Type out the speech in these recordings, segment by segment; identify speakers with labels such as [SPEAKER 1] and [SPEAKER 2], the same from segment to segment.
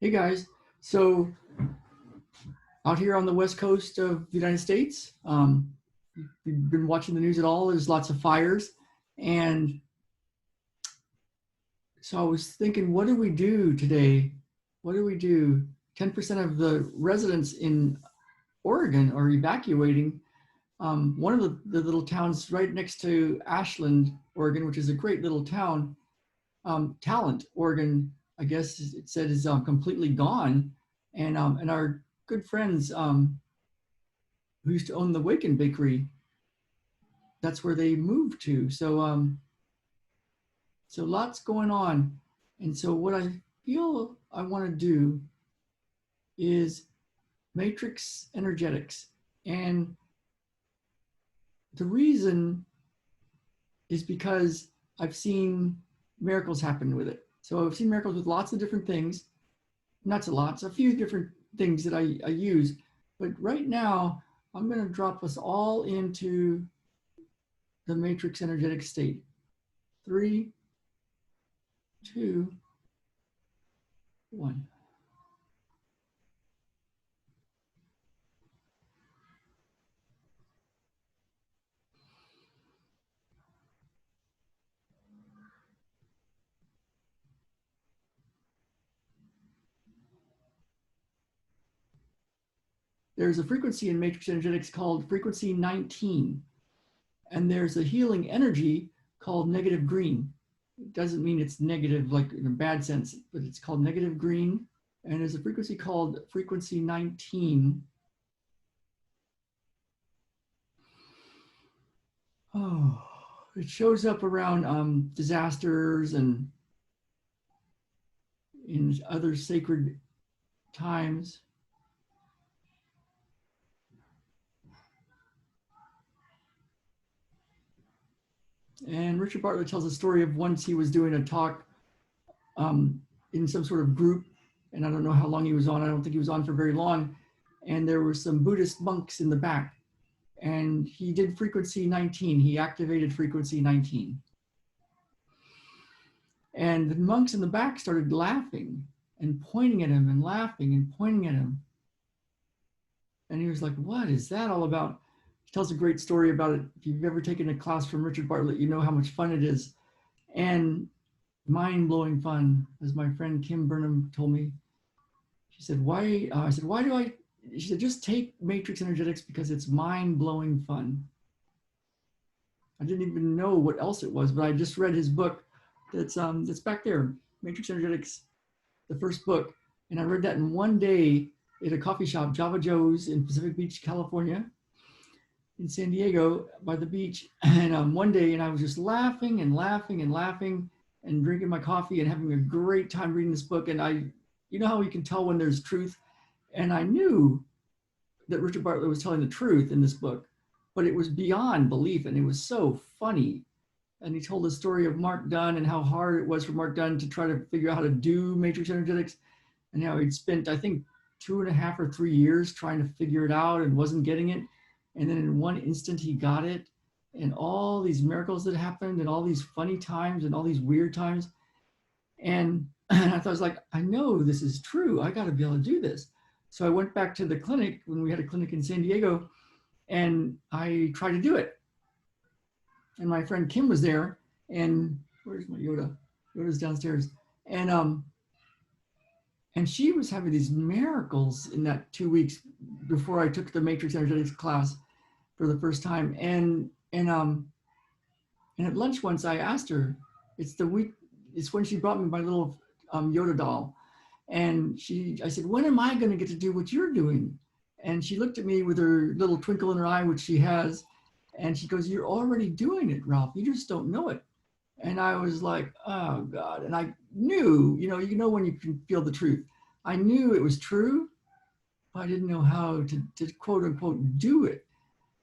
[SPEAKER 1] Hey guys, so out here on the west coast of the United States, you've been watching the news at all? There's lots of fires, and so I was thinking, what do we do today? What do we do? 10% of the residents in Oregon are evacuating. One of the little towns right next to Ashland, Oregon, which is a great little town, Talent, Oregon, I guess it said is completely gone, and our good friends who used to own the Waken Bakery, that's where they moved to. So lots going on, and so what I feel I want to do is matrix energetics, and the reason is because I've seen miracles happen with it. So I've seen miracles with lots of different things, not so lots, a few different things that I use. But right now, I'm going to drop us all into the matrix energetic state. 3, 2, 1. There's a frequency in matrix energetics called frequency 19, and there's a healing energy called negative green. It doesn't mean it's negative like in a bad sense, but it's called negative green. And there's a frequency called frequency 19. Oh, it shows up around disasters and in other sacred times. And Richard Bartlett tells a story of once he was doing a talk in some sort of group, and I don't know how long he was on. I don't think he was on for very long. And there were some Buddhist monks in the back, and he did frequency 19. He activated frequency 19. And the monks in the back started laughing and pointing at him and laughing and pointing at him. And he was like, what is that all about? He tells a great story about it. If you've ever taken a class from Richard Bartlett, you know how much fun it is. And mind-blowing fun, as my friend Kim Burnham told me. She said, why? I said, why do I? She said, just take matrix energetics because it's mind-blowing fun. I didn't even know what else it was, but I just read his book that's back there, Matrix Energetics, the first book. And I read that in one day at a coffee shop, Java Joe's in Pacific Beach, California, in San Diego by the beach. And one day, and I was just laughing and laughing and laughing and drinking my coffee and having a great time reading this book. And you know how you can tell when there's truth? And I knew that Richard Bartlett was telling the truth in this book, but it was beyond belief. And it was so funny. And he told the story of Mark Dunn and how hard it was for Mark Dunn to try to figure out how to do matrix energetics, and how he'd spent, I think, 2.5 or 3 years trying to figure it out and wasn't getting it. And then in one instant, he got it. And all these miracles that happened, and all these funny times, and all these weird times. And I thought, I was like, I know this is true. I got to be able to do this. So I went back to the clinic when we had a clinic in San Diego, and I tried to do it. And my friend Kim was there, and where's my Yoda? Yoda's downstairs. And she was having these miracles in that 2 weeks before I took the Matrix Energetics class for the first time. And at lunch once I asked her, it's when she brought me my little Yoda doll. And I said, when am I going to get to do what you're doing? And she looked at me with her little twinkle in her eye, which she has. And she goes, you're already doing it, Ralph. You just don't know it. And I was like, oh God. And I knew, you know when you can feel the truth. I knew it was true, but I didn't know how to quote unquote do it.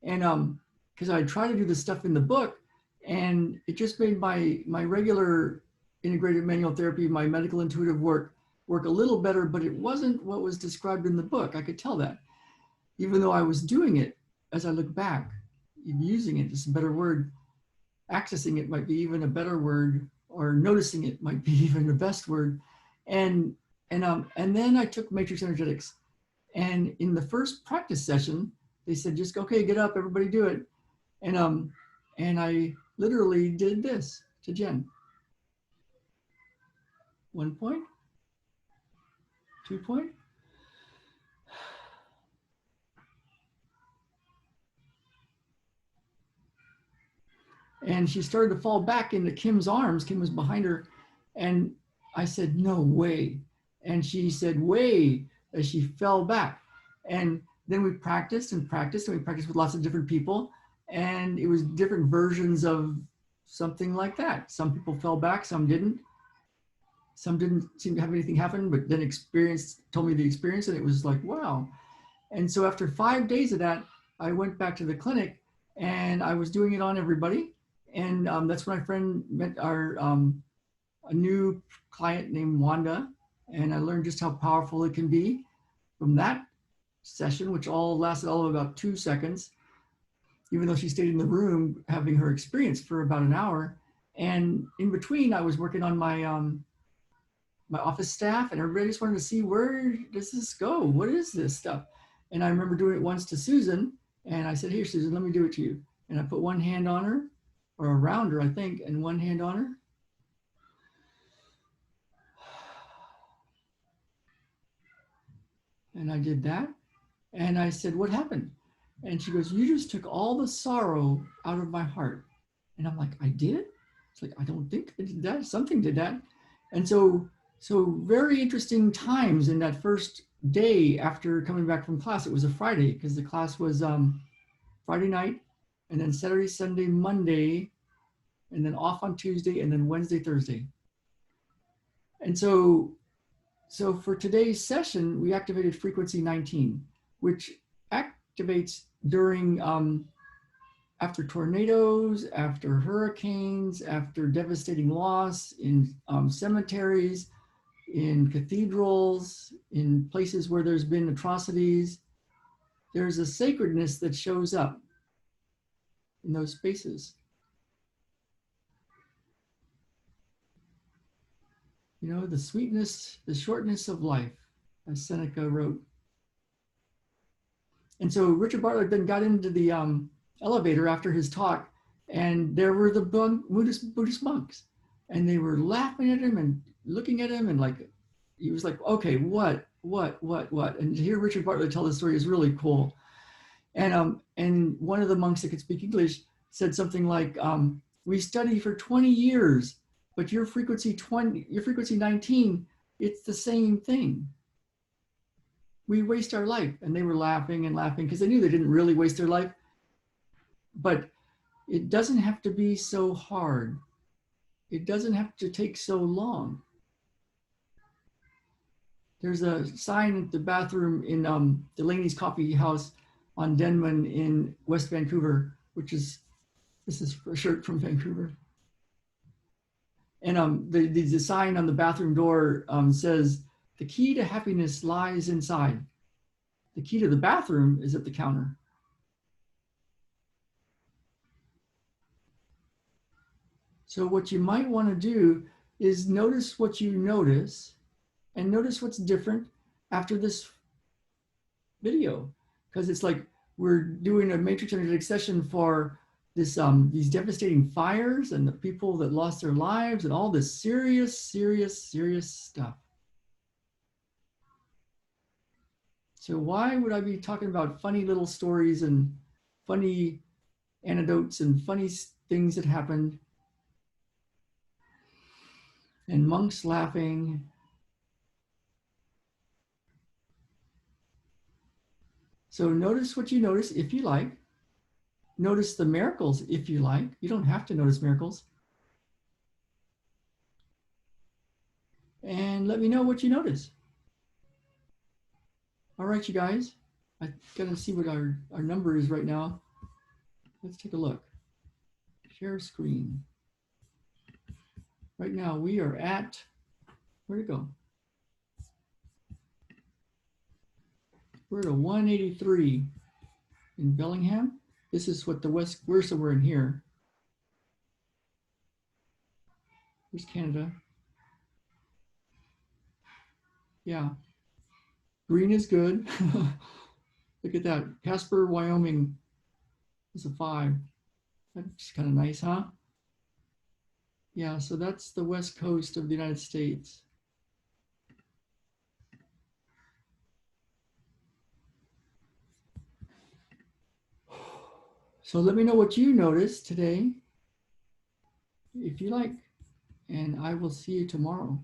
[SPEAKER 1] And because I tried to do the stuff in the book, and it just made my regular integrated manual therapy, my medical intuitive work a little better, but it wasn't what was described in the book. I could tell that, even though I was doing it. As I look back, using it is a better word. Accessing it might be even a better word, or noticing it might be even the best word. And And then I took matrix energetics. And in the first practice session, they said, just okay, get up, everybody do it. And I literally did this to Jen. 1 point, 2 point. And she started to fall back into Kim's arms. Kim was behind her. And I said, no way. And she said, way, as she fell back. And then we practiced and practiced, and we practiced with lots of different people. And it was different versions of something like that. Some people fell back, some didn't. Some didn't seem to have anything happen, but then told me the experience, and it was like, wow. And so after 5 days of that, I went back to the clinic, and I was doing it on everybody. And that's when my friend met a new client named Wanda, and I learned just how powerful it can be from that session, which lasted all of about 2 seconds, even though she stayed in the room having her experience for about an hour. And in between, I was working on my my office staff, and everybody just wanted to see, where does this go? What is this stuff? And I remember doing it once to Susan, and I said, here, Susan, let me do it to you. And I put one hand on her, or around her, I think, and one hand on her. And I did that. And I said, what happened? And she goes, you just took all the sorrow out of my heart. And I'm like, I did? It's like, I don't think I did that. Something did that. And so very interesting times in that first day after coming back from class. It was a Friday, because the class was Friday night, and then Saturday, Sunday, Monday, and then off on Tuesday, and then Wednesday, Thursday. And so for today's session, we activated frequency 19, which activates during, after tornadoes, after hurricanes, after devastating loss, in cemeteries, in cathedrals, in places where there's been atrocities. There's a sacredness that shows up in those spaces. You know, the sweetness, the shortness of life, as Seneca wrote. And so Richard Bartlett then got into the elevator after his talk, and there were the Buddhist monks, and they were laughing at him and looking at him, and like, he was like, okay, what? And to hear Richard Bartlett tell the story is really cool. And one of the monks that could speak English said something like, we studied for 20 years, but your frequency 19, it's the same thing. We waste our life. And they were laughing and laughing, because they knew they didn't really waste their life. But it doesn't have to be so hard. It doesn't have to take so long. There's a sign at the bathroom in Delaney's Coffee House on Denman in West Vancouver, this is a shirt from Vancouver. And the sign on the bathroom door says, the key to happiness lies inside. The key to the bathroom is at the counter. So what you might want to do is notice what you notice, and notice what's different after this video. Because it's like we're doing a matrix energetic session for this these devastating fires and the people that lost their lives and all this serious stuff. So why would I be talking about funny little stories and funny anecdotes and funny things that happened, and monks laughing? So notice what you notice if you like. Notice the miracles if you like. You don't have to notice miracles. And let me know what you notice. All right, you guys. I gotta see what our number is right now. Let's take a look. Share screen. Right now we are at, where'd it go? We're at a 183 in Bellingham. This is what the West, we're somewhere in here. Here's Canada. Yeah. Green is good. Look at that. Casper, Wyoming is a 5. That's kind of nice, huh? Yeah, so that's the west coast of the United States. So let me know what you noticed today, if you like, and I will see you tomorrow.